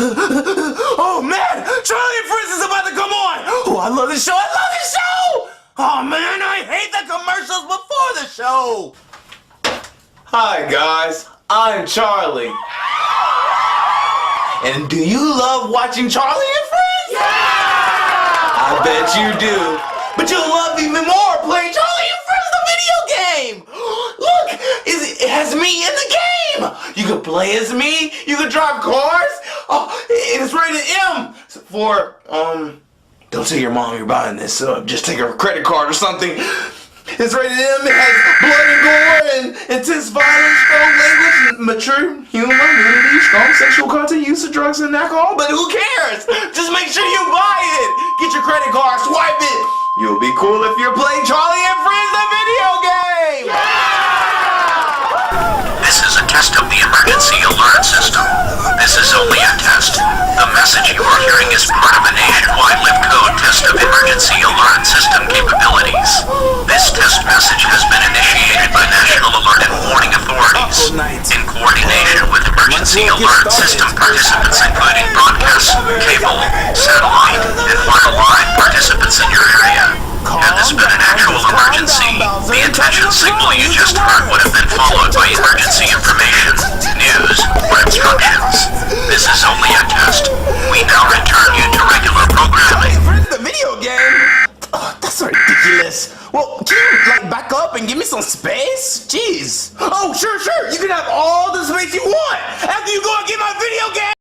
Oh man, Charlie and Friends is about to come on. Oh, I love this show. I love this show. Oh man, I hate the commercials before the show. Hi guys, I'm Charlie. And do you love watching Charlie and Friends? Yeah! I bet you do. But you'll love even more playing Charlie and Friends, the video game. Look, it has me in the game. You can play as me. You can drive cars. Oh, and it's rated M for, don't tell your mom you're buying this, so just take her credit card or something. It's rated M, it has blood and gore and intense violence, strong language, mature humor, nudity, strong sexual content, use of drugs and alcohol, but who cares? Just make sure you buy it. Get your credit card, swipe it. You'll be cool if you're playing Charlie and Friends, the video game. This is a test of the emergency alert system. This is only a test. The message you are hearing is part of a nationwide live code test of emergency alert system capabilities. This test message has been initiated by National Alert and Warning Authorities in coordination with emergency alert system participants, including broadcast, cable, satellite, and wireline participants in your area. Had this been an actual emergency, the attention signal you just heard would have been followed by emergency information, news, or instructions. This is only a test. We now return you to regular programming. The video game? Oh, that's ridiculous. Well, can you, back up and give me some space? Jeez. Oh, sure. You can have all the space you want after you go and get my video game.